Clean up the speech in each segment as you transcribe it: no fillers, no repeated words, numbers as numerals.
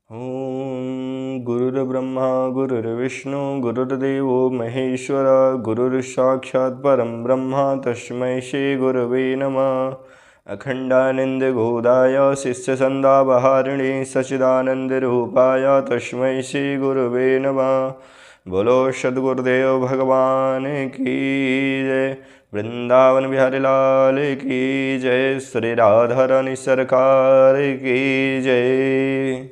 ओम गुरुर्ब्रह्मा गुरुर्विष्णु गुरुर्देवो महेश्वर गुरुर्साक्षात् परं ब्रह्म तस्मै श्री गुरवे नमः। अखंडानंदगोदाय शिष्यसंदापहारिणे सच्चिदानंदरूपाय तस्मै श्री गुरवे नमः। बोलो सद्गुरुदेव भगवान की जय। वृंदावन बिहारी लाल की जय। श्री राधा रानी सरकार की जय।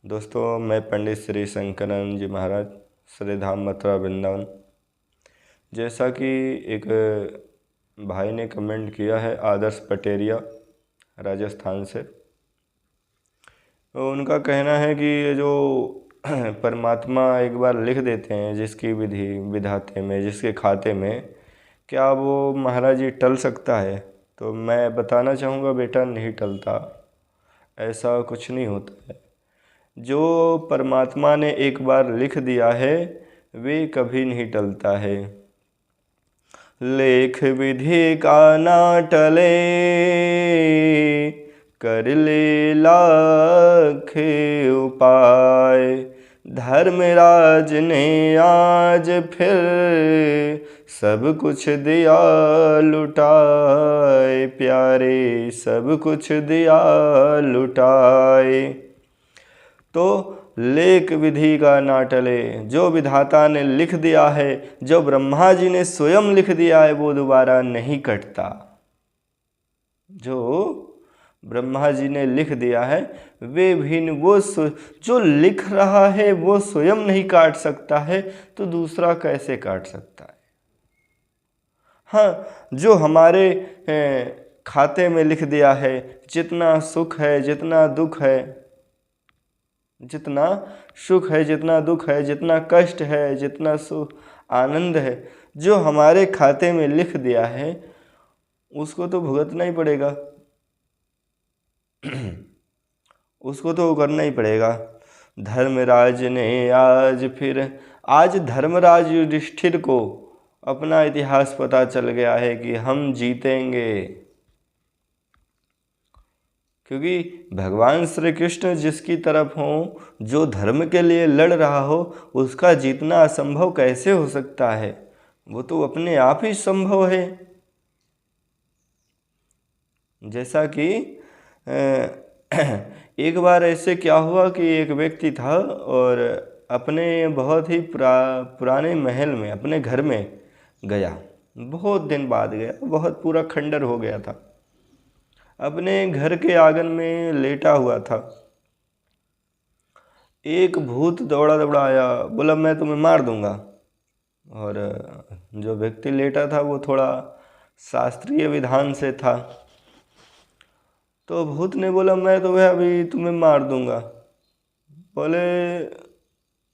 दोस्तों, मैं पंडित श्री शंकरानंद जी महाराज, श्री धाम मथुरा वृंदावन। जैसा कि एक भाई ने कमेंट किया है, आदर्श पटेरिया राजस्थान से, तो उनका कहना है कि ये जो परमात्मा एक बार लिख देते हैं जिसकी विधि विधाते में, जिसके खाते में, क्या वो महाराज जी टल सकता है? तो मैं बताना चाहूँगा, बेटा नहीं टलता, ऐसा कुछ नहीं होता है। जो परमात्मा ने एक बार लिख दिया है वे कभी नहीं टलता है। लेख विधि का ना टले, कर ले लाख उपाय। धर्मराज ने आज फिर सब कुछ दिया लुटाए, प्यारे सब कुछ दिया लुटाए। तो लेख विधि का ना टले, जो विधाता ने लिख दिया है, जो ब्रह्मा जी ने स्वयं लिख दिया है, वो दोबारा नहीं कटता। जो ब्रह्मा जी ने लिख दिया है वे भी वो जो लिख रहा है वो स्वयं नहीं काट सकता है, तो दूसरा कैसे काट सकता है? हाँ, जो हमारे खाते में लिख दिया है, जितना सुख है, जितना दुख है, जितना सुख है, जितना दुख है, जितना कष्ट है, जितना सुख आनंद है, जो हमारे खाते में लिख दिया है उसको तो भुगतना ही पड़ेगा। उसको तो करना ही पड़ेगा। धर्मराज ने आज धर्मराज युधिष्ठिर को अपना इतिहास पता चल गया है कि हम जीतेंगे, क्योंकि भगवान श्री कृष्ण जिसकी तरफ हो, जो धर्म के लिए लड़ रहा हो, उसका जीतना असंभव कैसे हो सकता है? वो तो अपने आप ही संभव है। जैसा कि एक बार ऐसे क्या हुआ कि एक व्यक्ति था और अपने बहुत ही पुराने महल में, अपने घर में गया। बहुत दिन बाद गया, बहुत पूरा खंडर हो गया था। अपने घर के आंगन में लेटा हुआ था। एक भूत दौड़ा दौड़ा आया, बोला मैं तुम्हें मार दूंगा। और जो व्यक्ति लेटा था वो थोड़ा शास्त्रीय विधान से था, तो भूत ने बोला मैं तो वह अभी तुम्हें मार दूंगा। बोले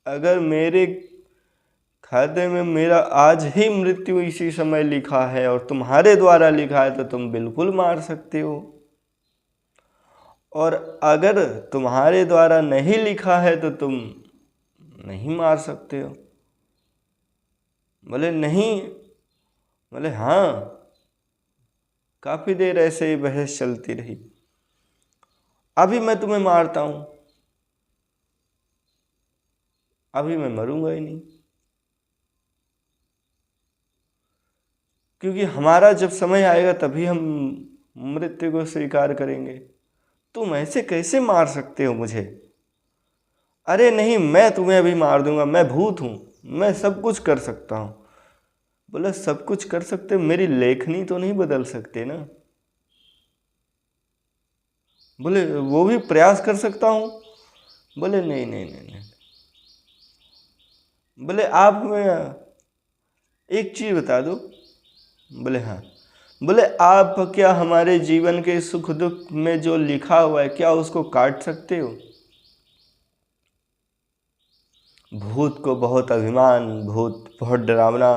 अगर मेरे खाते में मेरा आज ही मृत्यु इसी समय लिखा है और तुम्हारे द्वारा लिखा है तो तुम बिल्कुल मार सकते हो, और अगर तुम्हारे द्वारा नहीं लिखा है तो तुम नहीं मार सकते हो। बोले नहीं। बोले हाँ। काफ़ी देर ऐसे ही बहस चलती रही। अभी मैं तुम्हें मारता हूँ, अभी मैं मरूंगा ही नहीं, क्योंकि हमारा जब समय आएगा तभी हम मृत्यु को स्वीकार करेंगे। तुम ऐसे कैसे मार सकते हो मुझे? अरे नहीं, मैं तुम्हें अभी मार दूंगा, मैं भूत हूँ, मैं सब कुछ कर सकता हूँ। बोला सब कुछ कर सकते, मेरी लेखनी तो नहीं बदल सकते ना। बोले वो भी प्रयास कर सकता हूँ। बोले नहीं नहीं नहीं नहीं। बोले आप एक चीज़ बता दो। बोले हाँ। बोले आप क्या हमारे जीवन के सुख दुख में जो लिखा हुआ है क्या उसको काट सकते हो? भूत को बहुत अभिमान, भूत बहुत डरावना।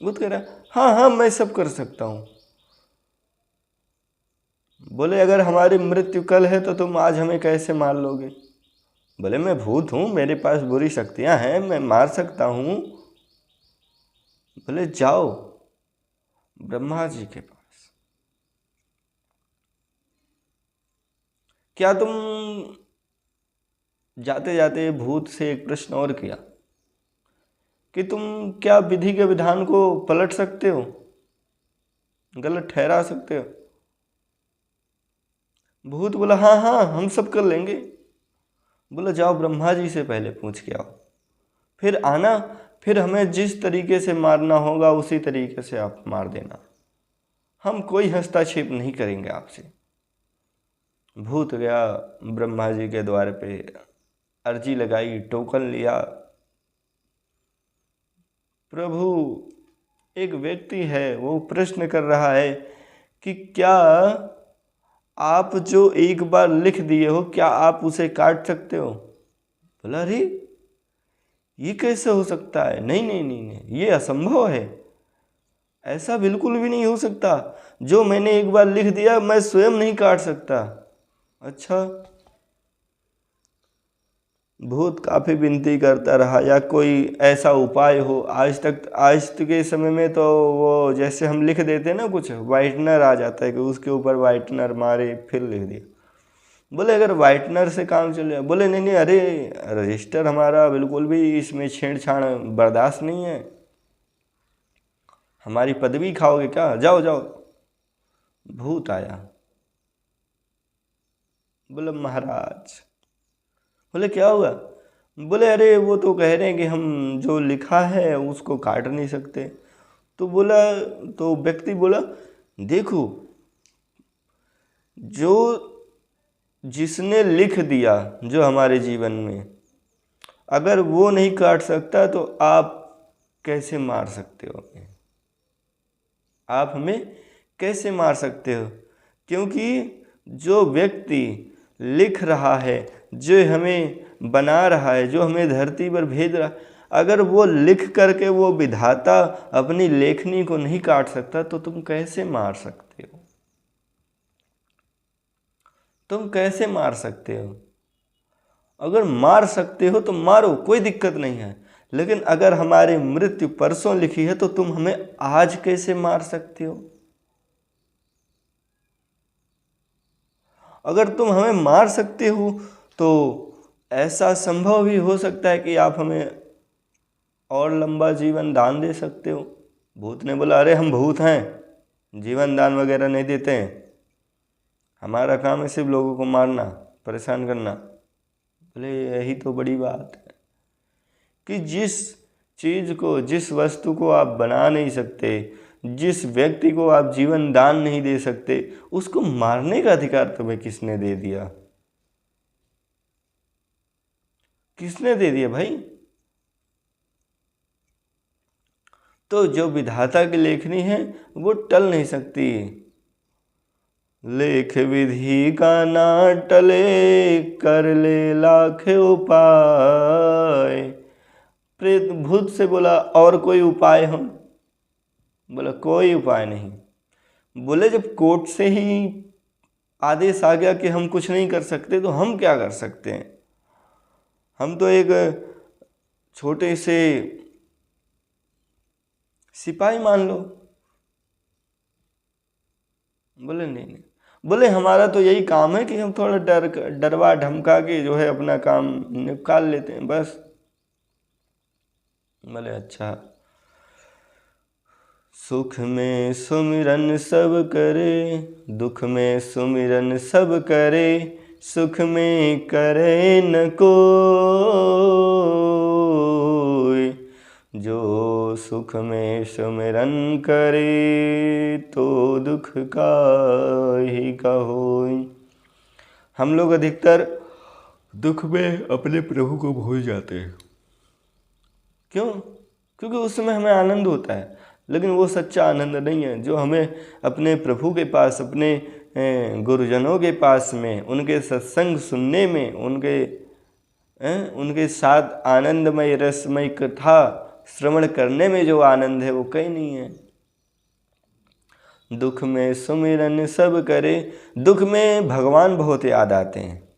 भूत कह रहा हाँ हाँ मैं सब कर सकता हूँ। बोले अगर हमारी मृत्यु कल है तो तुम आज हमें कैसे मार लोगे? बोले मैं भूत हूँ, मेरे पास बुरी शक्तियाँ हैं, मैं मार सकता हूँ। बोले जाओ ब्रह्मा जी के पास। क्या तुम जाते जाते भूत से एक प्रश्न और किया कि तुम क्या विधि के विधान को पलट सकते हो, गलत ठहरा सकते हो? भूत बोला हाँ हाँ हम सब कर लेंगे। बोला जाओ ब्रह्मा जी से पहले पूछ के आओ, फिर आना, फिर हमें जिस तरीके से मारना होगा उसी तरीके से आप मार देना, हम कोई हस्तक्षेप नहीं करेंगे आपसे। भूत गया ब्रह्मा जी के द्वार पे, अर्जी लगाई, टोकन लिया। प्रभु, एक व्यक्ति है वो प्रश्न कर रहा है कि क्या आप जो एक बार लिख दिए हो क्या आप उसे काट सकते हो? बोला अरे ये कैसे हो सकता है, नहीं नहीं नहीं नहीं, ये असंभव है, ऐसा बिल्कुल भी नहीं हो सकता, जो मैंने एक बार लिख दिया मैं स्वयं नहीं काट सकता। अच्छा, भूत काफ़ी विनती करता रहा या कोई ऐसा उपाय हो। आज तक के समय में तो वो जैसे हम लिख देते हैं ना, कुछ वाइटनर आ जाता है कि उसके ऊपर वाइटनर मारे फिर लिख दिया। बोले अगर वाइटनर से काम चल जाए, बोले नहीं नहीं, अरे रजिस्टर हमारा बिल्कुल भी इसमें छेड़छाड़ बर्दाश्त नहीं है, हमारी पदवी खाओगे क्या, जाओ जाओ। भूत आया, बोले महाराज। बोले क्या हुआ? बोले अरे वो तो कह रहे हैं कि हम जो लिखा है उसको काट नहीं सकते। तो बोला, तो व्यक्ति बोला देखो, जो जिसने लिख दिया जो हमारे जीवन में, अगर वो नहीं काट सकता तो आप कैसे मार सकते हो हमें? आप हमें कैसे मार सकते हो? क्योंकि जो व्यक्ति लिख रहा है, जो हमें बना रहा है, जो हमें धरती पर भेज रहा है, अगर वो लिख करके वो विधाता अपनी लेखनी को नहीं काट सकता तो तुम कैसे मार सकते हो? तुम कैसे मार सकते हो? अगर मार सकते हो तो मारो, कोई दिक्कत नहीं है, लेकिन अगर हमारी मृत्यु परसों लिखी है तो तुम हमें आज कैसे मार सकते हो? अगर तुम हमें मार सकते हो तो ऐसा संभव भी हो सकता है कि आप हमें और लंबा जीवन दान दे सकते हो। भूत ने बोला अरे हम भूत हैं, जीवन दान वगैरह नहीं देते हैं, हमारा काम है सिर्फ लोगों को मारना, परेशान करना। बोले यही तो बड़ी बात है कि जिस चीज़ को, जिस वस्तु को आप बना नहीं सकते, जिस व्यक्ति को आप जीवन दान नहीं दे सकते, उसको मारने का अधिकार तुम्हें किसने दे दिया? किसने दे दिया भाई? तो जो विधाता की लेखनी है वो टल नहीं सकती। लेख विधि का ना टले, कर ले लाख उपाय। प्रेत भूत से बोला और कोई उपाय हो? बोला कोई उपाय नहीं। बोले जब कोर्ट से ही आदेश आ गया कि हम कुछ नहीं कर सकते तो हम क्या कर सकते हैं? हम तो एक छोटे से सिपाही मान लो। बोले नहीं नहीं, बोले हमारा तो यही काम है कि हम थोड़ा डरवा धमका के जो है अपना काम निकाल लेते हैं बस। बोले अच्छा। सुख में सुमिरन सब करे, दुख में सुमिरन सब करे, सुख में करे न कोई, जो सुख में सुमिरन करे तो दुख का ही का होई। हम लोग अधिकतर दुख में अपने प्रभु को भूल जाते हैं। क्यों? क्योंकि उस समय हमें आनंद होता है, लेकिन वो सच्चा आनंद नहीं है जो हमें अपने प्रभु के पास, अपने गुरुजनों के पास में, उनके सत्संग सुनने में, उनके साथ आनंदमय रसमय कथा श्रवण करने में जो आनंद है वो कहीं नहीं है। दुख में सुमिरन सब करे, दुख में भगवान बहुत याद आते हैं।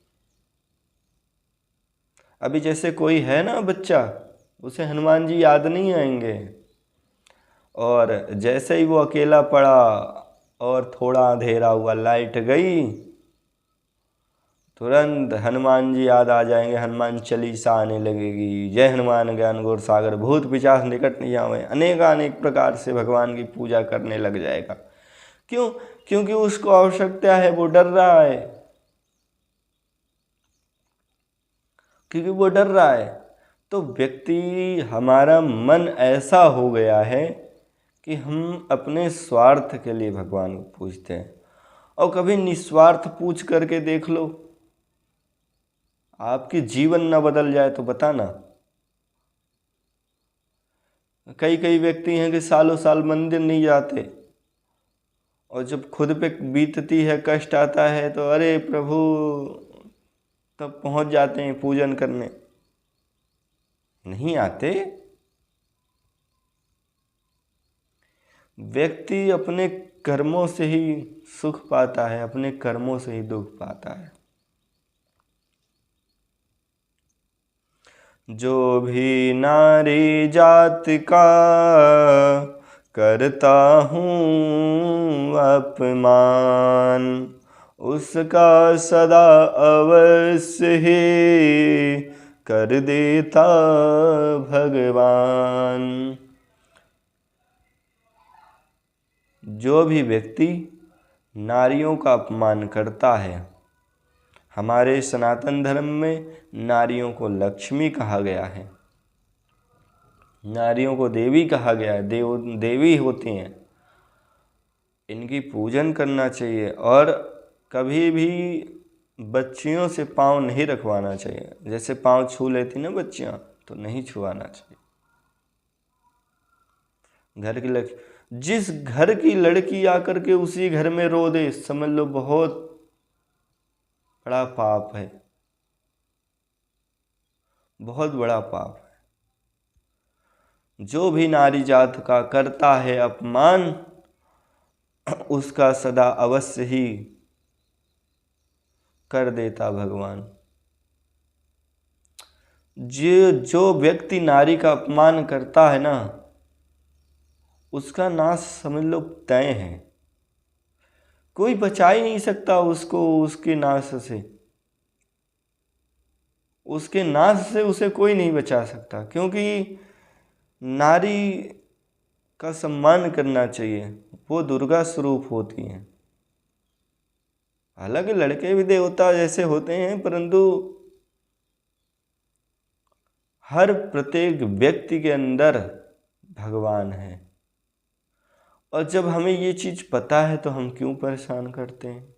अभी जैसे कोई है ना बच्चा, उसे हनुमान जी याद नहीं आएंगे, और जैसे ही वो अकेला पड़ा और थोड़ा अंधेरा हुआ, लाइट गई तुरंत हनुमान जी याद आ जाएंगे, हनुमान चालीसा आने लगेगी, जय हनुमान ज्ञान गुण सागर भूत पिशाच निकट नहीं आवे, अनेक प्रकार से भगवान की पूजा करने लग जाएगा। क्यों? क्योंकि उसको आवश्यकता है, वो डर रहा है, क्योंकि वो डर रहा है। तो व्यक्ति, हमारा मन ऐसा हो गया है कि हम अपने स्वार्थ के लिए भगवान को पूजते हैं। और कभी निस्वार्थ पूछ करके देख लो, आपकी जीवन ना बदल जाए तो बताना। कई व्यक्ति हैं कि सालों साल मंदिर नहीं जाते, और जब खुद पे बीतती है, कष्ट आता है, तो अरे प्रभु, तब पहुंच जाते हैं पूजन करने। नहीं आते। व्यक्ति अपने कर्मों से ही सुख पाता है, अपने कर्मों से ही दुख पाता है। जो भी नारी जात का करता हूँ अपमान, उसका सदा अवश्य ही कर देता भगवान। जो भी व्यक्ति नारियों का अपमान करता है, हमारे सनातन धर्म में नारियों को लक्ष्मी कहा गया है, नारियों को देवी कहा गया है, देवी होती हैं, इनकी पूजन करना चाहिए। और कभी भी बच्चियों से पाँव नहीं रखवाना चाहिए। जैसे पाँव छू लेती ना बच्चियाँ, तो नहीं छुआना चाहिए। घर की जिस घर की लड़की आकर के उसी घर में रो दे, समझ लो बहुत बड़ा पाप है, बहुत बड़ा पाप है। जो भी नारी जात का करता है अपमान, उसका सदा अवश्य ही कर देता भगवान। जो व्यक्ति नारी का अपमान करता है ना, उसका नाश समझ लो तय है। कोई बचा ही नहीं सकता उसको उसके नाश से। उसके नाश से उसे कोई नहीं बचा सकता, क्योंकि नारी का सम्मान करना चाहिए, वो दुर्गा स्वरूप होती हैं। हालांकि लड़के भी देवता जैसे होते हैं, परंतु हर प्रत्येक व्यक्ति के अंदर भगवान है। और जब हमें ये चीज पता है तो हम क्यों परेशान करते हैं?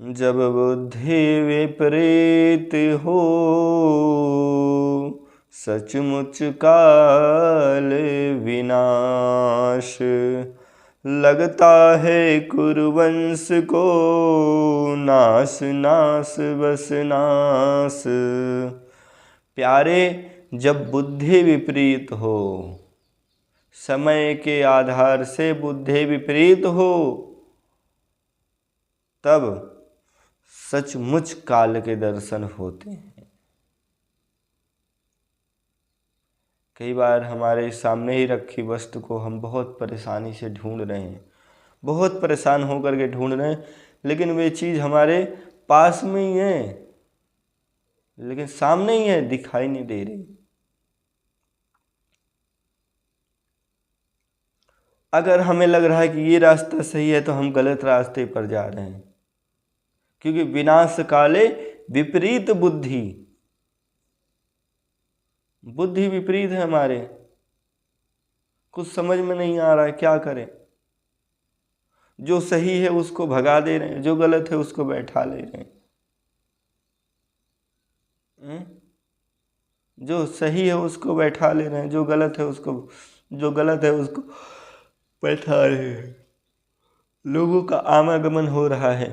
जब बुद्धि विपरीत हो, सचमुच काल विनाश, लगता है कुरुवंश को नाश नाश बस नाश। प्यारे, जब बुद्धि विपरीत हो, समय के आधार से बुद्धि विपरीत हो, तब सचमुच काल के दर्शन होते हैं। कई बार हमारे सामने ही रखी वस्तु को हम बहुत परेशानी से ढूंढ रहे हैं, बहुत परेशान होकर के ढूंढ रहे हैं, लेकिन वे चीज़ हमारे पास में ही है, लेकिन सामने ही है, दिखाई नहीं दे रही। अगर हमें लग रहा है कि ये रास्ता सही है, तो हम गलत रास्ते पर जा रहे हैं, क्योंकि विनाश काले विपरीत बुद्धि, बुद्धि विपरीत है हमारे, कुछ समझ में नहीं आ रहा है, क्या करें। जो सही है उसको भगा दे रहे हैं, जो गलत है उसको बैठा ले रहे हैं। जो सही है उसको बैठा ले रहे हैं, जो गलत है उसको बैठा रहे हैं। लोगों का आवागमन हो रहा है,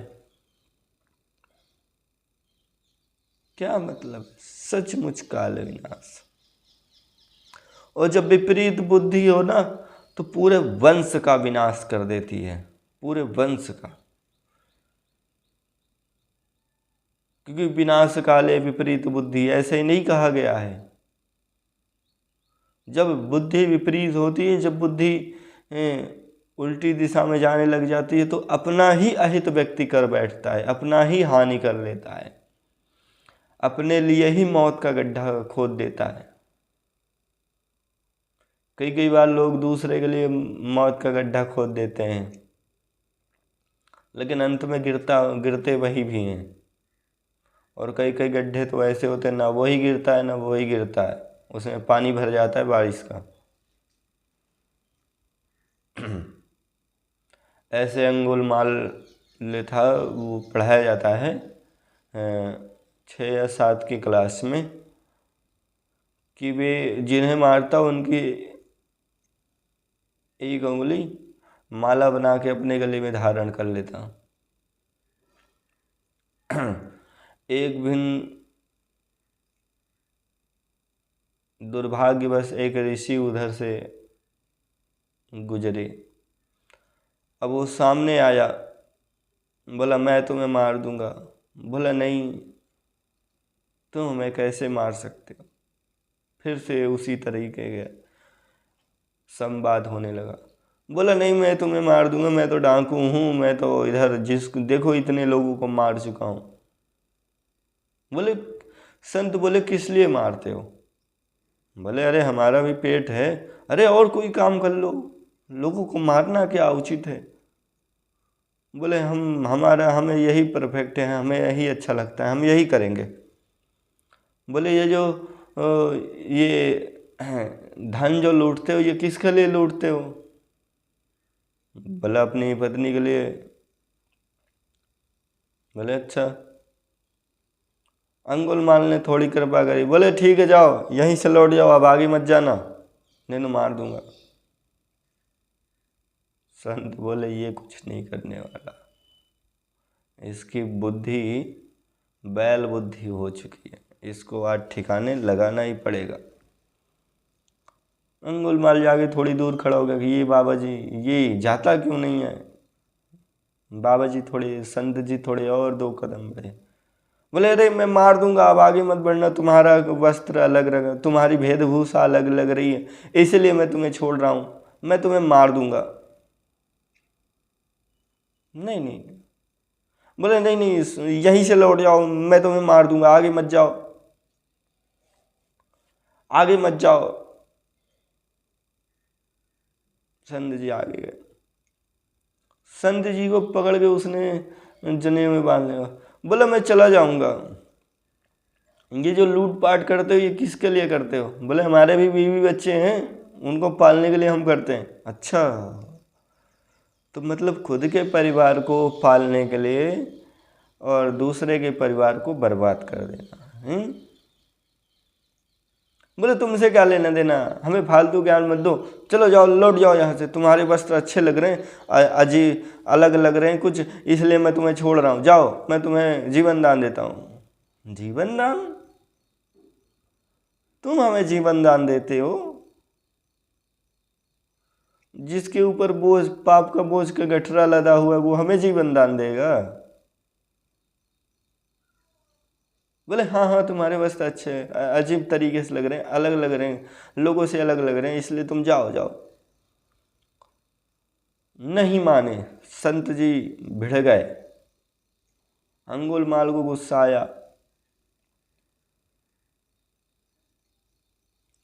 क्या मतलब? सचमुच काल विनाश। और जब विपरीत बुद्धि हो ना, तो पूरे वंश का विनाश कर देती है, पूरे वंश का। क्योंकि विनाश काले विपरीत बुद्धि, ऐसे ही नहीं कहा गया है। जब बुद्धि विपरीत होती है, जब बुद्धि उल्टी दिशा में जाने लग जाती है तो अपना ही अहित व्यक्ति कर बैठता है, अपना ही हानि कर लेता है, अपने लिए ही मौत का गड्ढा खोद देता है। कई कई बार लोग दूसरे के लिए मौत का गड्ढा खोद देते हैं, लेकिन अंत में गिरते वही भी हैं। और कई कई गड्ढे तो ऐसे होते हैं, ना वही गिरता है ना वही गिरता है, उसमें पानी भर जाता है बारिश का। ऐसे अंगुलमाल था, वो पढ़ाया जाता है 6 या 7 की क्लास में, कि वे जिन्हें मारता उनकी एक उंगली माला बना के अपने गले में धारण कर लेता। एक दिन दुर्भाग्यवश एक ऋषि उधर से गुजरे। अब वो सामने आया, बोला मैं तुम्हें मार दूंगा। बोला नहीं, तुम हमें कैसे मार सकते हो। फिर से उसी तरीके का संवाद होने लगा। बोला नहीं, मैं तुम्हें मार दूंगा, मैं तो डाकू हूँ, मैं तो इधर देखो इतने लोगों को मार चुका हूँ। बोले संत बोले किस लिए मारते हो। बोले अरे हमारा भी पेट है, अरे और कोई काम कर लो, लोगों को मारना क्या उचित है। बोले हमें यही परफेक्ट है, हमें यही अच्छा लगता है, हम यही करेंगे। बोले ये जो ये धन जो लूटते हो ये किसके लिए लूटते हो। बोला अपनी पत्नी के लिए। बोले अच्छा। अंगुलमाल ने थोड़ी कृपा करी, बोले ठीक है जाओ यहीं से लौट जाओ, अब आगे मत जाना, नहीं तो मार दूंगा। संत बोले ये कुछ नहीं करने वाला, इसकी बुद्धि बैल बुद्धि हो चुकी है, इसको आज ठिकाने लगाना ही पड़ेगा। अंगुलमाल जाके थोड़ी दूर खड़ा हो गया कि ये बाबा जी ये जाता क्यों नहीं है। बाबा जी थोड़े संत जी थोड़े और 2 कदम बढ़े। बोले अरे मैं मार दूंगा, अब आगे मत बढ़ना, तुम्हारा वस्त्र अलग लग, तुम्हारी भेदभूषा अलग लग रही है, इसलिए मैं तुम्हें छोड़ रहा हूँ, मैं तुम्हें मार दूंगा। नहीं नहीं, बोले नहीं नहीं यहीं से लौट जाओ, मैं तुम्हें मार दूंगा, आगे मत जाओ, आगे मत जाओ। संत जी आगे गए। संत जी को पकड़ के उसने जनेऊ में बांध लिया। बोला मैं चला जाऊंगा, ये जो लूट पाट करते हो ये किसके लिए करते हो। बोले हमारे भी बीवी बच्चे हैं, उनको पालने के लिए हम करते हैं। अच्छा, तो मतलब खुद के परिवार को पालने के लिए और दूसरे के परिवार को बर्बाद कर देना। बोले तुमसे क्या लेना देना, हमें फालतू ज्ञान मत दो, चलो जाओ लौट जाओ यहाँ से, तुम्हारे वस्त्र अच्छे लग रहे हैं, अजीब अलग लग रहे हैं कुछ, इसलिए मैं तुम्हें छोड़ रहा हूँ, जाओ मैं तुम्हें जीवन दान देता हूँ। जीवन दान, तुम हमें जीवन दान देते हो, जिसके ऊपर बोझ पाप का बोझ का गठरा लदा हुआ है वो हमें जीवन दान देगा। बोले हाँ हाँ तुम्हारे वस्त्र अच्छे हैं, अजीब तरीके से लग रहे हैं, अलग लग रहे हैं, लोगों से अलग लग रहे हैं, इसलिए तुम जाओ जाओ। नहीं माने, संत जी भिड़ गए। अंगुलमाल को गुस्सा आया,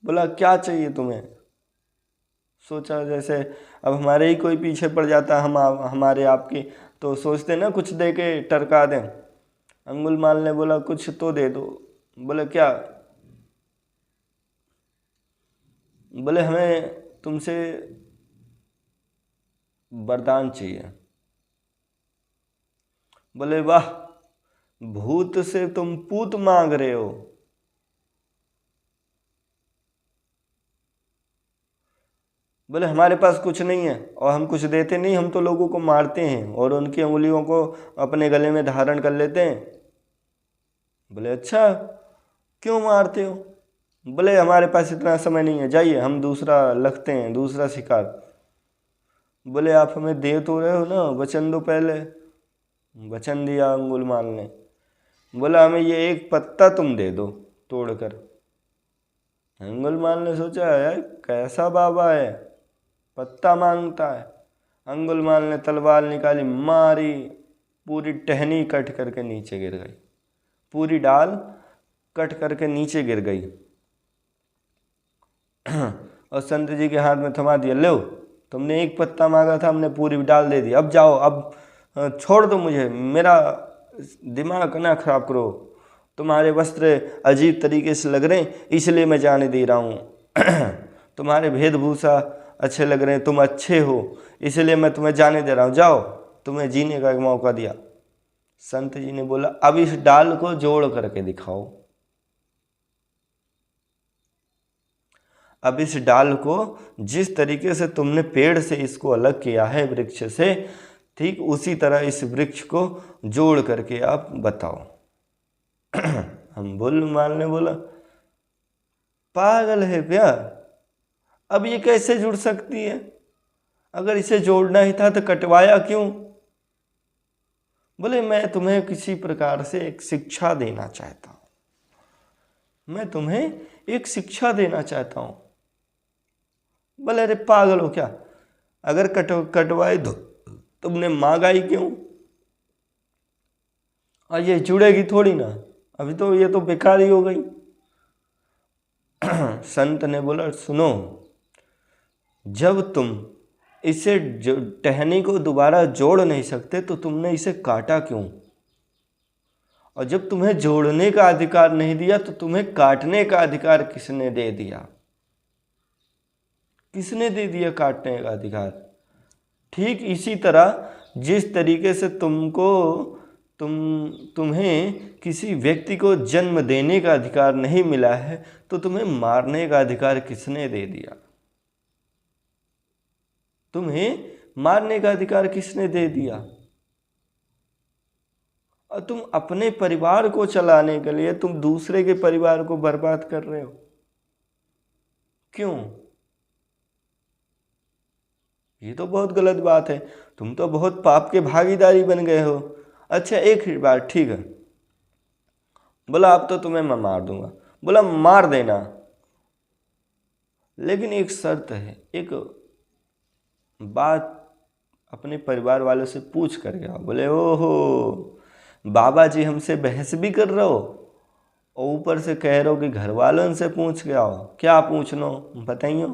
बोला क्या चाहिए तुम्हें। सोचा जैसे अब हमारे ही कोई पीछे पड़ जाता, हमारे आपकी, तो सोचते ना कुछ दे के टरका दें। अंगुलमाल ने बोला कुछ तो दे दो। बोले क्या। बोले हमें तुमसे वरदान चाहिए। बोले वाह, भूत से तुम पूत मांग रहे हो। बोले हमारे पास कुछ नहीं है और हम कुछ देते नहीं, हम तो लोगों को मारते हैं और उनकी उंगलियों को अपने गले में धारण कर लेते हैं। बोले अच्छा, क्यों मारते हो। बोले हमारे पास इतना समय नहीं है, जाइए हम दूसरा लगते हैं, दूसरा शिकार। बोले आप हमें दे तो रहे हो ना, वचन दो पहले। वचन दिया अंगुलमाल ने। बोला हमें ये एक पत्ता तुम दे दो तोड़कर। अंगुलमाल ने सोचा यार कैसा बाबा है, पत्ता मांगता है। अंगुलमाल ने तलवार निकाली, मारी, पूरी टहनी कट करके नीचे गिर गई, पूरी डाल कट करके नीचे गिर गई। और संत जी के हाथ में थमा दिया, लो तुमने एक पत्ता मांगा था, हमने पूरी डाल दे दी, अब जाओ, अब छोड़ दो मुझे, मेरा दिमाग ना खराब करो, तुम्हारे वस्त्र अजीब तरीके से लग रहे हैं इसलिए मैं जाने दे रहा हूँ, तुम्हारे वेशभूषा अच्छे लग रहे हैं, तुम अच्छे हो इसलिए मैं तुम्हें जाने दे रहा हूँ, जाओ, तुम्हें जीने का एक मौका दिया। संत जी ने बोला, अब इस डाल को जोड़ करके दिखाओ, अब इस डाल को जिस तरीके से तुमने पेड़ से इसको अलग किया है वृक्ष से, ठीक उसी तरह इस वृक्ष को जोड़ करके आप बताओ। अंगुलमाल ने बोला, पागल है क्या, अब ये कैसे जुड़ सकती है, अगर इसे जोड़ना ही था तो कटवाया क्यों। बोले, मैं तुम्हें किसी प्रकार से एक शिक्षा देना चाहता हूँ, मैं तुम्हें एक शिक्षा देना चाहता हूँ। बोले, अरे पागल हो क्या, अगर कटवाए तो तुमने मांगा ही क्यों, और ये जुड़ेगी थोड़ी ना, अभी तो ये तो बेकार ही हो गई। संत ने बोला, सुनो, जब तुम इसे टहनी को दोबारा जोड़ नहीं सकते तो तुमने इसे काटा क्यों, और जब तुम्हें जोड़ने का अधिकार नहीं दिया तो तुम्हें काटने का अधिकार किसने दे दिया, किसने दे दिया काटने का अधिकार। ठीक इसी तरह जिस तरीके से तुम्हें किसी व्यक्ति को जन्म देने का अधिकार नहीं मिला है तो तुम्हें मारने का अधिकार किसने दे दिया, तुम्हें मारने का अधिकार किसने दे दिया। और तुम अपने परिवार को चलाने के लिए तुम दूसरे के परिवार को बर्बाद कर रहे हो, क्यों। ये तो बहुत गलत बात है, तुम तो बहुत पाप के भागीदारी बन गए हो। अच्छा एक ही बात, ठीक है, बोला अब तो तुम्हें मैं मार दूंगा, बोला मार देना, लेकिन एक शर्त है, एक बात अपने परिवार वालों से पूछ कर गया। बोले, ओहो बाबा जी हमसे बहस भी कर रहे हो और ऊपर से कह रहे हो कि घर वालों से पूछ के आओ, क्या पूछना बताइयो।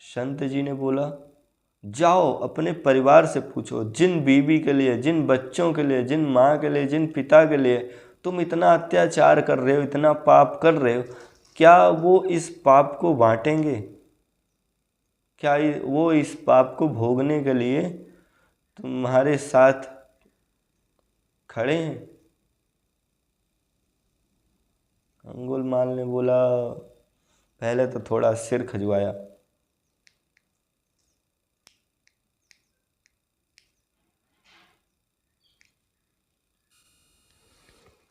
संत जी ने बोला, जाओ अपने परिवार से पूछो, जिन बीवी के लिए, जिन बच्चों के लिए, जिन माँ के लिए, जिन पिता के लिए तुम इतना अत्याचार कर रहे हो, इतना पाप कर रहे हो, क्या वो इस पाप को बांटेंगे, क्या वो इस पाप को भोगने के लिए तुम्हारे साथ खड़े हैं। अंगुलमाल ने बोला, पहले तो थोड़ा सिर खजुआया,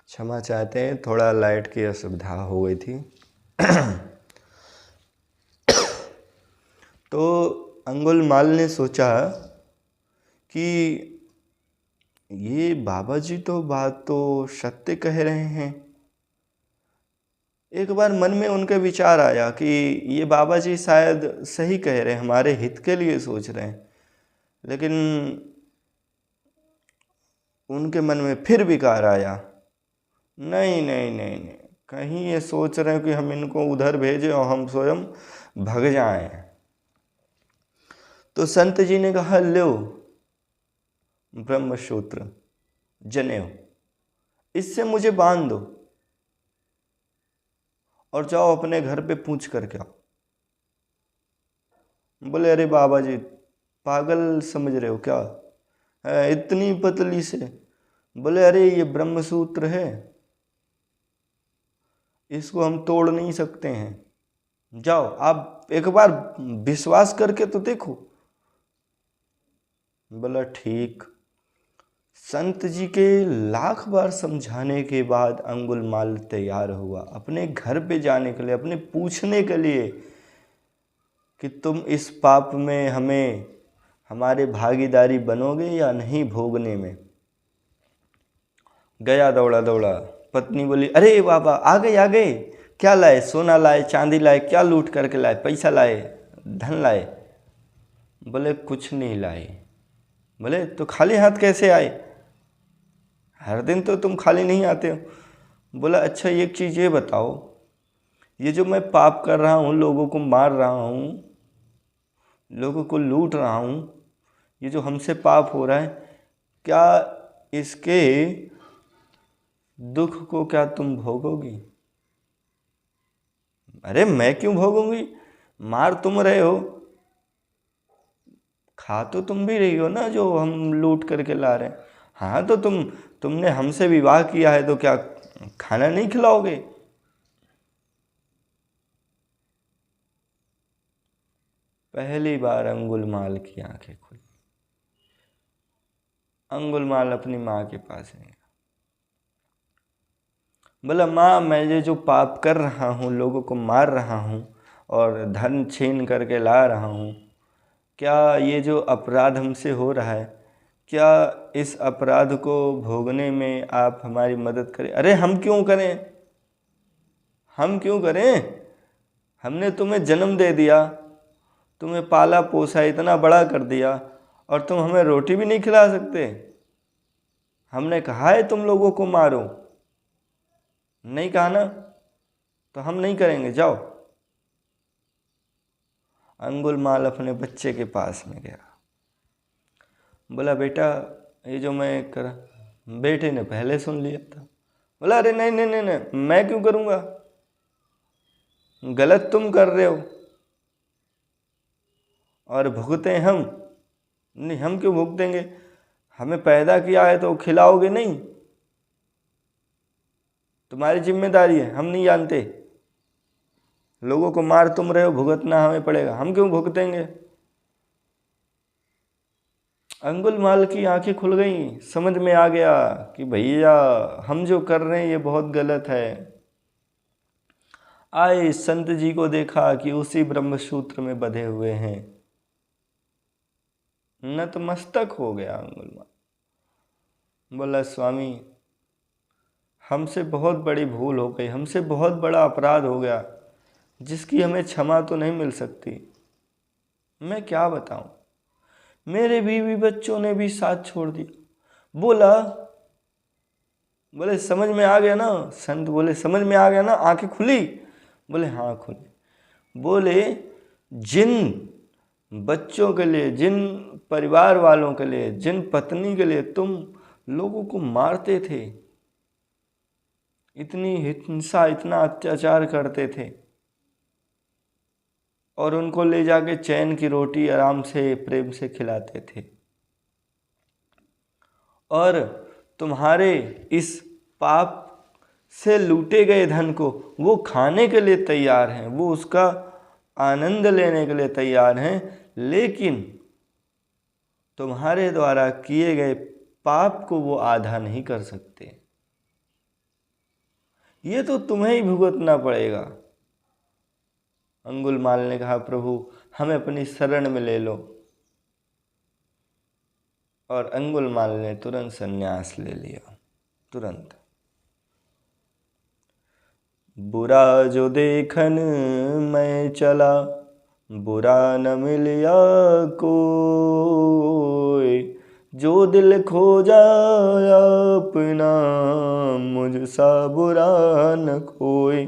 क्षमा चाहते हैं, थोड़ा लाइट की असुविधा हो गई थी। तो अंगुलमाल ने सोचा कि ये बाबा जी तो बात तो सत्य कह रहे हैं। एक बार मन में उनके विचार आया कि ये बाबा जी शायद सही कह रहे हैं, हमारे हित के लिए सोच रहे हैं, लेकिन उनके मन में फिर विकार आया, नहीं नहीं नहीं नहीं, कहीं ये सोच रहे हैं कि हम इनको उधर भेजें और हम स्वयं भग जाएं। तो संत जी ने कहा, लो ब्रह्मसूत्र जनेऊ, इससे मुझे बांध दो और जाओ अपने घर पे पूछ करके आओ। बोले, अरे बाबा जी पागल समझ रहे हो क्या, इतनी पतली से। बोले, अरे ये ब्रह्मसूत्र है, इसको हम तोड़ नहीं सकते हैं, जाओ आप एक बार विश्वास करके तो देखो। बोला, ठीक। संत जी के लाख बार समझाने के बाद अंगुलमाल तैयार हुआ अपने घर पे जाने के लिए, अपने पूछने के लिए कि तुम इस पाप में हमें हमारे भागीदारी बनोगे या नहीं भोगने में। गया दौड़ा दौड़ा, पत्नी बोली, अरे बाबा आ गए, क्या लाए, सोना लाए, चांदी लाए, क्या लूट करके लाए, पैसा लाए, धन लाए। बोले कुछ नहीं लाई। बोले तो खाली हाथ कैसे आए? हर दिन तो तुम खाली नहीं आते हो। बोला अच्छा एक चीज़ ये बताओ, ये जो मैं पाप कर रहा हूँ, लोगों को मार रहा हूँ, लोगों को लूट रहा हूँ, ये जो हमसे पाप हो रहा है, क्या इसके दुख को क्या तुम भोगोगी? अरे मैं क्यों भोगूंगी, मार तुम रहे हो, खा तो तुम भी रही हो ना जो हम लूट करके ला रहे हैं। हाँ तो तुमने हमसे विवाह किया है तो क्या खाना नहीं खिलाओगे? पहली बार अंगुलमाल की आंखें खुली। अंगुलमाल अपनी माँ के पास गया। बोला माँ, मैं ये जो पाप कर रहा हूँ, लोगों को मार रहा हूँ और धन छीन करके ला रहा हूँ, क्या ये जो अपराध हमसे हो रहा है, क्या इस अपराध को भोगने में आप हमारी मदद करें? अरे हम क्यों करें, हम क्यों करें? हमने तुम्हें जन्म दे दिया, तुम्हें पाला पोसा, इतना बड़ा कर दिया, और तुम हमें रोटी भी नहीं खिला सकते? हमने कहा है तुम लोगों को मारो? नहीं कहा ना, तो हम नहीं करेंगे, जाओ। अंगुलमाल अपने बच्चे के पास में गया। बोला बेटा, ये जो मैं कर, बेटे ने पहले सुन लिया था। बोला अरे नहीं नहीं नहीं नहीं, मैं क्यों करूँगा, गलत तुम कर रहे हो और भुगते हम? नहीं, हम क्यों भुगतेंगे, हमें पैदा किया है तो खिलाओगे नहीं, तुम्हारी जिम्मेदारी है, हम नहीं जानते? लोगों को मार तुम रहे हो, भुगतना हमें पड़ेगा, हम क्यों भुगतेंगे? अंगुलमाल की आंखें खुल गई, समझ में आ गया कि भैया हम जो कर रहे हैं ये बहुत गलत है। आए संत जी को देखा कि उसी ब्रह्मसूत्र में बंधे हुए हैं, नतमस्तक हो गया अंगुलमाल। बोला स्वामी, हमसे बहुत बड़ी भूल हो गई, हमसे बहुत बड़ा अपराध हो गया, जिसकी हमें क्षमा तो नहीं मिल सकती। मैं क्या बताऊं, मेरे बीवी बच्चों ने भी साथ छोड़ दिया। बोले समझ में आ गया ना? संत बोले समझ में आ गया ना? आंखें खुली? बोले हाँ खुली। बोले जिन बच्चों के लिए, जिन परिवार वालों के लिए, जिन पत्नी के लिए तुम लोगों को मारते थे, इतनी हिंसा, इतना अत्याचार करते थे, और उनको ले जाके चैन की रोटी आराम से प्रेम से खिलाते थे, और तुम्हारे इस पाप से लूटे गए धन को वो खाने के लिए तैयार हैं, वो उसका आनंद लेने के लिए तैयार हैं, लेकिन तुम्हारे द्वारा किए गए पाप को वो आधा नहीं कर सकते। ये तो तुम्हें ही भुगतना पड़ेगा। अंगुलमाल ने कहा प्रभु हमें अपनी शरण में ले लो, और अंगुलमाल ने तुरंत संन्यास ले लिया, तुरंत। बुरा जो देखन मैं चला, बुरा न मिलिया कोई, जो दिल खो जाया अपना, मुझसा बुरा न कोई।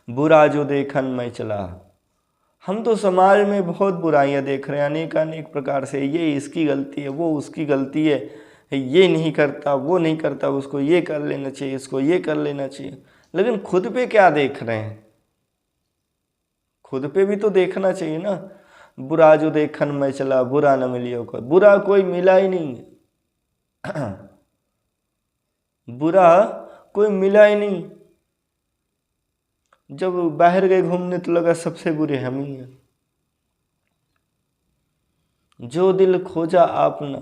बुरा जो देखन मैं चला, हम तो समाज में बहुत बुराइयां देख रहे हैं, अनेक अनेक प्रकार से, ये इसकी गलती है, वो उसकी गलती है, ये नहीं करता, वो नहीं करता, उसको ये कर लेना चाहिए, इसको ये कर लेना चाहिए। लेकिन खुद पे क्या देख रहे हैं? खुद पे भी तो देखना चाहिए ना। बुरा जो देखन मैं चला, बुरा न मिलियो कोई, बुरा कोई मिला ही नहीं है। बुरा कोई मिला ही नहीं। जब बाहर गए घूमने तो लगा सबसे बुरे हम ही हैं। जो दिल खोजा आपने,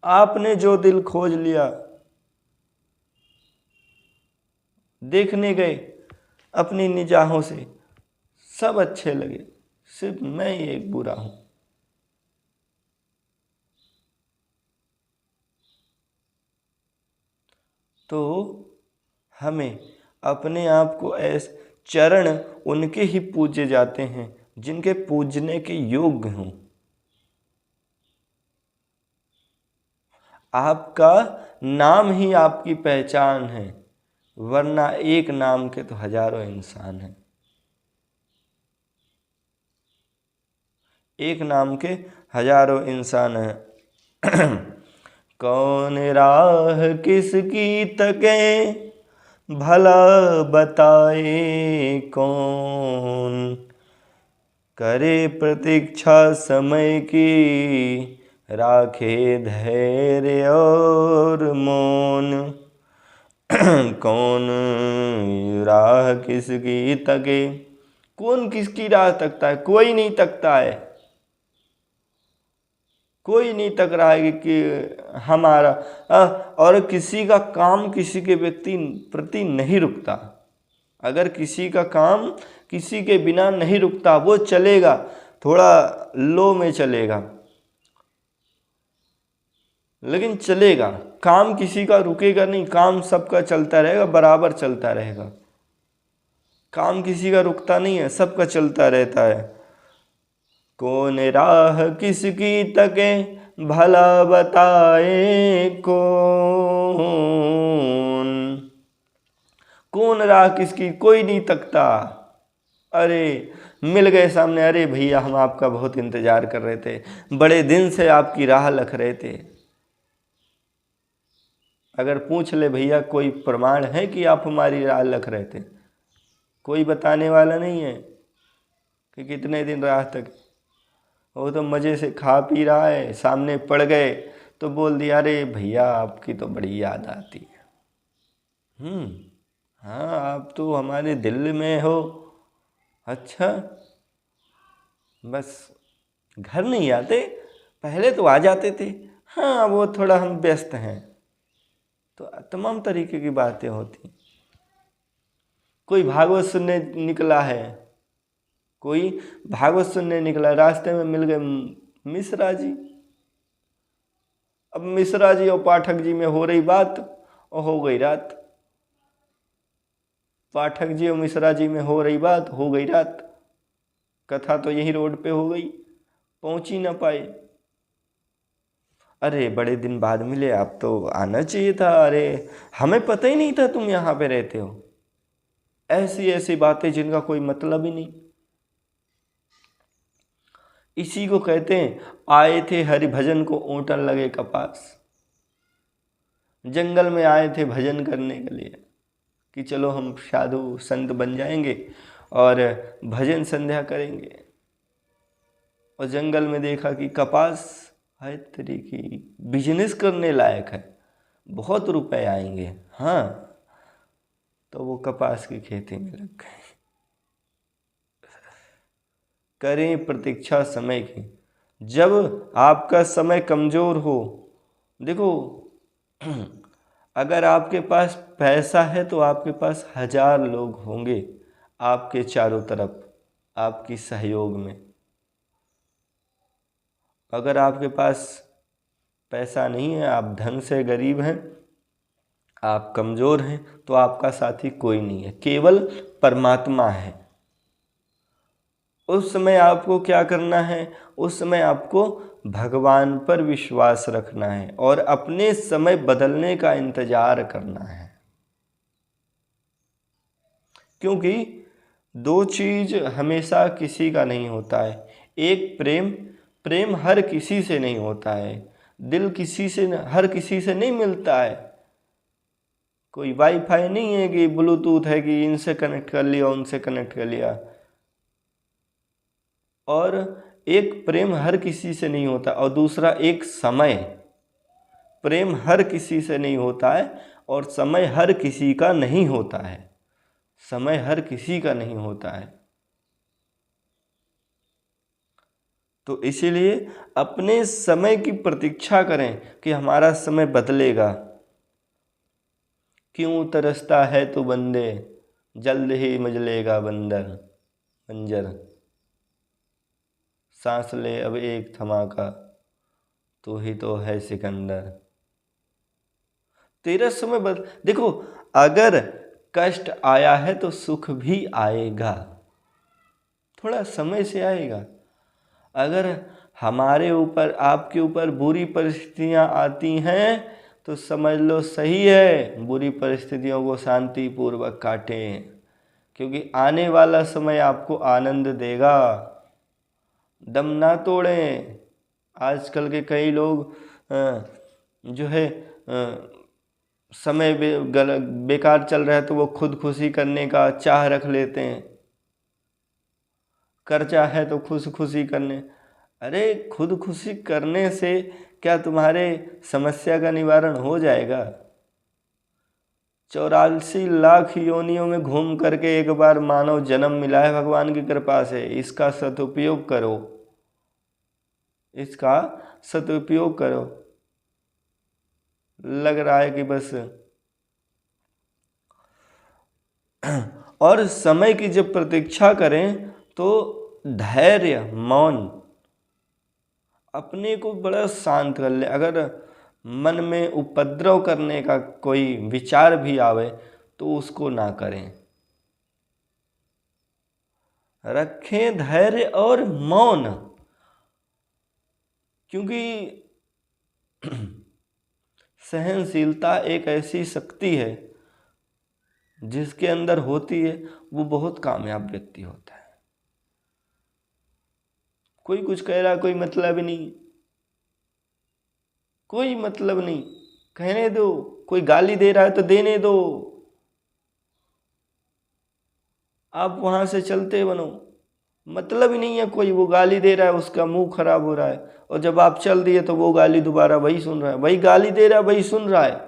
आपने जो दिल खोज लिया, देखने गए अपनी निगाहों से, सब अच्छे लगे, सिर्फ मैं ही एक बुरा हूं। तो हमें अपने आप को ऐसे, चरण उनके ही पूजे जाते हैं जिनके पूजने के योग्य हों। आपका नाम ही आपकी पहचान है, वरना एक नाम के तो हजारों इंसान हैं। एक नाम के हजारों इंसान हैं। कौन राह किसकी तके, भला बताए कौन। करे प्रतीक्षा समय की, राखे धैर्य और मौन। कौन राह किसकी तके, कौन किसकी राह तकता है? कोई नहीं तकता है। कोई नहीं तक रहा है कि हमारा और किसी का काम किसी के व्यक्ति प्रति नहीं रुकता। अगर किसी का काम किसी के बिना नहीं रुकता, वो चलेगा, थोड़ा लो में चलेगा लेकिन चलेगा। काम किसी का रुकेगा नहीं, काम सबका चलता रहेगा, बराबर चलता रहेगा। काम किसी का रुकता नहीं है, सबका चलता रहता है। कौन राह किसकी तके, भला बताए कौन। कौन राह किसकी, कोई नहीं तकता। अरे मिल गए सामने, अरे भैया हम आपका बहुत इंतजार कर रहे थे, बड़े दिन से आपकी राह लख रहे थे। अगर पूछ ले भैया कोई प्रमाण है कि आप हमारी राह लख रहे थे, कोई बताने वाला नहीं है कि कितने दिन राह तक। वो तो मज़े से खा पी रहा है, सामने पड़ गए तो बोल दिया अरे भैया आपकी तो बड़ी याद आती है। हाँ आप तो हमारे दिल में हो। अच्छा बस घर नहीं आते, पहले तो आ जाते थे। हाँ वो थोड़ा हम व्यस्त हैं। तो तमाम तरीके की बातें होती। कोई भागवत सुनने निकला है, कोई भागवत सुनने निकला, रास्ते में मिल गए मिश्रा जी। अब मिश्रा जी और पाठक जी में हो रही बात और हो गई रात। पाठक जी और मिश्रा जी में हो रही बात, हो गई रात। कथा तो यही रोड पे हो गई, पहुंच ही ना पाए। अरे बड़े दिन बाद मिले, आप तो आना चाहिए था। अरे हमें पता ही नहीं था तुम यहाँ पे रहते हो। ऐसी ऐसी बातें जिनका कोई मतलब ही नहीं। इसी को कहते हैं आए थे हरि भजन को ओटन लगे कपास। जंगल में आए थे भजन करने के लिए कि चलो हम साधु संत बन जाएंगे और भजन संध्या करेंगे। और जंगल में देखा कि कपास हर तरह की बिजनेस करने लायक है, बहुत रुपए आएंगे। हाँ तो वो कपास की खेती में लग गए। करें प्रतीक्षा समय की। जब आपका समय कमज़ोर हो, देखो अगर आपके पास पैसा है तो आपके पास 1000 लोग होंगे आपके चारों तरफ, आपकी सहयोग में। अगर आपके पास पैसा नहीं है, आप धन से गरीब हैं, आप कमज़ोर हैं, तो आपका साथी कोई नहीं है, केवल परमात्मा है। उस समय आपको क्या करना है? उस समय आपको भगवान पर विश्वास रखना है और अपने समय बदलने का इंतजार करना है। क्योंकि दो चीज हमेशा किसी का नहीं होता है। एक प्रेम, प्रेम हर किसी से नहीं होता है। दिल किसी से हर किसी से नहीं मिलता है। कोई वाईफाई नहीं है कि ब्लूटूथ है कि इनसे कनेक्ट कर लिया उनसे कनेक्ट कर लिया। और एक प्रेम हर किसी से नहीं होता और दूसरा एक समय। प्रेम हर किसी से नहीं होता है और समय हर किसी का नहीं होता है। समय हर किसी का नहीं होता है। तो इसीलिए अपने समय की प्रतीक्षा करें कि हमारा समय बदलेगा। क्यों तरसता है तू बंदे, जल्द ही मजलेगा बंजर। सांस ले अब एक थमाका, तू ही तो है सिकंदर। तेरा समय देखो, अगर कष्ट आया है तो सुख भी आएगा। थोड़ा समय से आएगा। अगर हमारे ऊपर, आपके ऊपर बुरी परिस्थितियां आती हैं तो समझ लो सही है, बुरी परिस्थितियों को शांतिपूर्वक काटें, क्योंकि आने वाला समय आपको आनंद देगा। दम ना तोड़ें। आजकल के कई लोग जो है समय बेकार चल रहा है तो वो खुदकुशी करने का चाह रख लेते हैं। कर्जा है तो खुदकुशी करने, अरे खुदकुशी करने से क्या तुम्हारे समस्या का निवारण हो जाएगा? 84 लाख योनियों में घूम करके एक बार मानव जन्म मिला है भगवान की कृपा से, इसका सदुपयोग करो, इसका सदुपयोग करो। लग रहा है कि बस और समय की जब प्रतीक्षा करें तो धैर्य, मौन, अपने को बड़ा शांत कर ले। अगर मन में उपद्रव करने का कोई विचार भी आवे तो उसको ना करें, रखें धैर्य और मौन, क्योंकि सहनशीलता एक ऐसी शक्ति है जिसके अंदर होती है वो बहुत कामयाब व्यक्ति होता है। कोई कुछ कह रहा, कोई मतलब नहीं, कोई मतलब नहीं, कहने दो। कोई गाली दे रहा है तो देने दो, आप वहां से चलते बनो। मतलब ही नहीं है, कोई वो गाली दे रहा है उसका मुंह खराब हो रहा है, और जब आप चल दिए तो वो गाली दोबारा वही सुन रहा है, वही गाली दे रहा है वही सुन रहा है,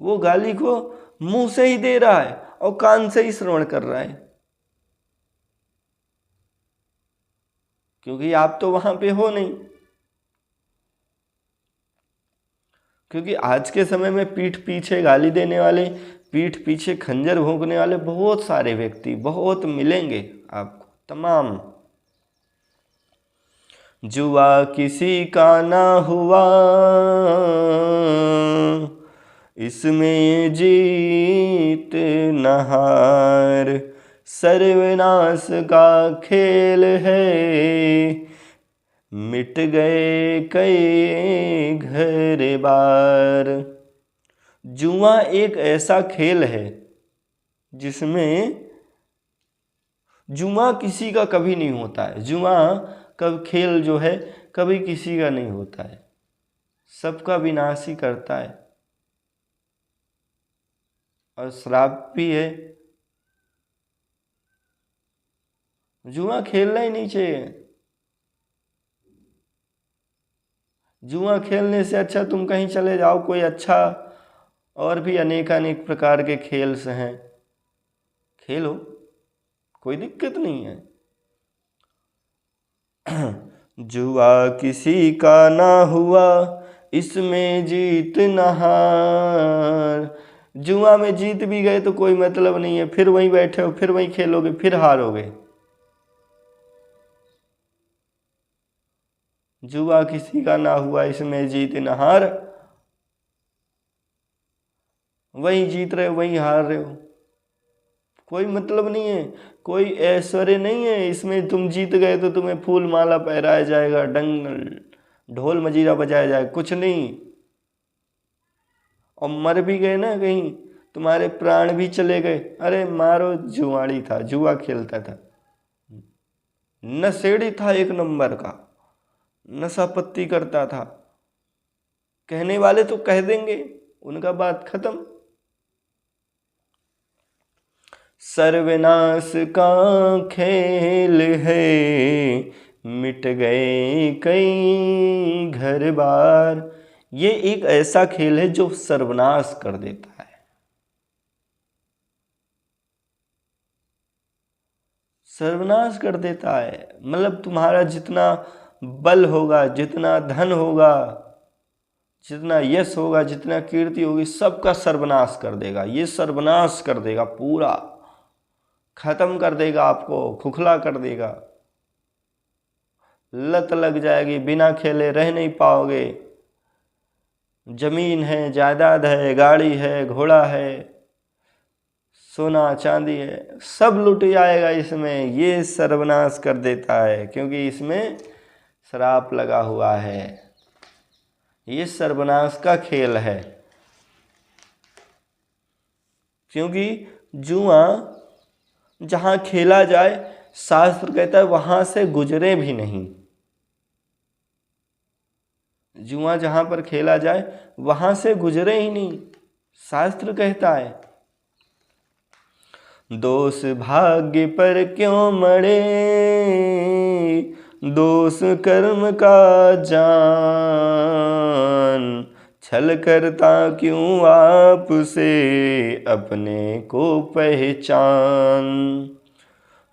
वो गाली को मुंह से ही दे रहा है और कान से ही श्रवण कर रहा है, क्योंकि आप तो वहां पे हो नहीं। क्योंकि आज के समय में पीठ पीछे गाली देने वाले, पीठ पीछे खंजर भोंकने वाले बहुत सारे व्यक्ति बहुत मिलेंगे आपको, तमाम। जुआ किसी का ना हुआ, इसमें जीत न हार, सर्वनाश का खेल है, मिट गए कई घर बार। जुआ एक ऐसा खेल है जिसमें जुआ किसी का कभी नहीं होता है। जुआ कब खेल जो है कभी किसी का नहीं होता है, सबका विनाश ही करता है, और श्राप भी है। जुआ खेलना ही नहीं चाहिए। जुआ खेलने से अच्छा तुम कहीं चले जाओ, कोई अच्छा, और भी अनेकानेक प्रकार के खेल से हैं, खेलो, कोई दिक्कत नहीं है। जुआ किसी का ना हुआ, इसमें जीत न हार। जुआ में जीत भी गए तो कोई मतलब नहीं है, फिर वहीं बैठे हो, फिर वहीं खेलोगे, फिर हारोगे। जुआ किसी का ना हुआ, इसमें जीत न हार, वहीं जीत रहे हो वहीं हार रहे हो, कोई मतलब नहीं है, कोई ऐश्वर्य नहीं है इसमें। तुम जीत गए तो तुम्हें फूल माला पहराया जाएगा, डंग ढोल मजीरा बजाया जाएगा, कुछ नहीं। और मर भी गए ना कहीं, तुम्हारे प्राण भी चले गए, अरे मारो, जुआड़ी था, जुआ खेलता था, नशेड़ी था एक नंबर का, नशा पत्ती करता था। कहने वाले तो कह देंगे, उनका बात खत्म। सर्वनाश का खेल है, मिट गए कई घर बार। ये एक ऐसा खेल है जो सर्वनाश कर देता है। सर्वनाश कर देता है, मतलब तुम्हारा जितना बल होगा, जितना धन होगा, जितना यश होगा, जितना कीर्ति होगी, सबका सर्वनाश कर देगा। ये सर्वनाश कर देगा, पूरा खत्म कर देगा, आपको खोखला कर देगा, लत लग जाएगी, बिना खेले रह नहीं पाओगे। जमीन है, जायदाद है, गाड़ी है, घोड़ा है, सोना चांदी है, सब लुट जाएगा इसमें, ये सर्वनाश कर देता है, क्योंकि इसमें श्राप लगा हुआ है। ये सर्वनाश का खेल है, क्योंकि जुआ जहाँ खेला जाए, शास्त्र कहता है वहाँ से गुजरे भी नहीं। जुआ जहाँ पर खेला जाए वहाँ से गुजरे ही नहीं, शास्त्र कहता है। दोष भाग्य पर क्यों मरे, दोष कर्म का जान, छल करता क्यों आपसे अपने को पहचान।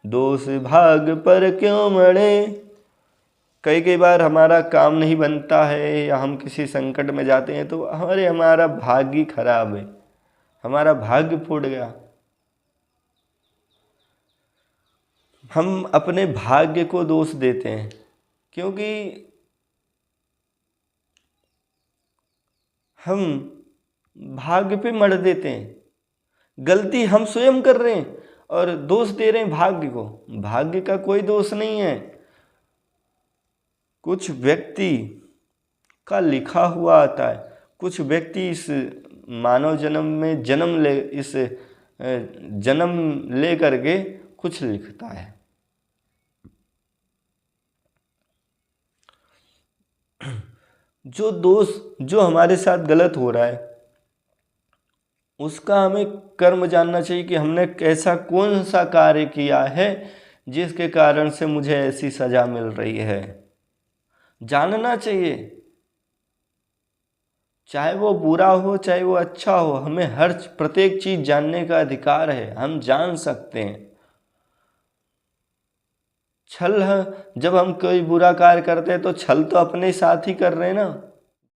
दोष भाग पर क्यों मरे, कई बार हमारा काम नहीं बनता है या हम किसी संकट में जाते हैं तो हमारा भाग्य खराब है, हमारा भाग्य फूट गया। हम अपने भाग्य को दोष देते हैं, क्योंकि हम भाग्य पे मर देते हैं। गलती हम स्वयं कर रहे हैं और दोष दे रहे हैं भाग्य को। भाग्य का कोई दोष नहीं है, कुछ व्यक्ति का लिखा हुआ आता है, कुछ व्यक्ति इस मानव जन्म में जन्म ले करके कुछ लिखता है। जो दोष जो हमारे साथ गलत हो रहा है उसका हमें कर्म जानना चाहिए कि हमने कैसा कौन सा कार्य किया है जिसके कारण से मुझे ऐसी सजा मिल रही है, जानना चाहिए। चाहे वो बुरा हो चाहे वो अच्छा हो, हमें हर प्रत्येक चीज जानने का अधिकार है, हम जान सकते हैं। छल है, जब हम कोई बुरा कार्य करते हैं तो छल तो अपने साथ ही कर रहे हैं ना।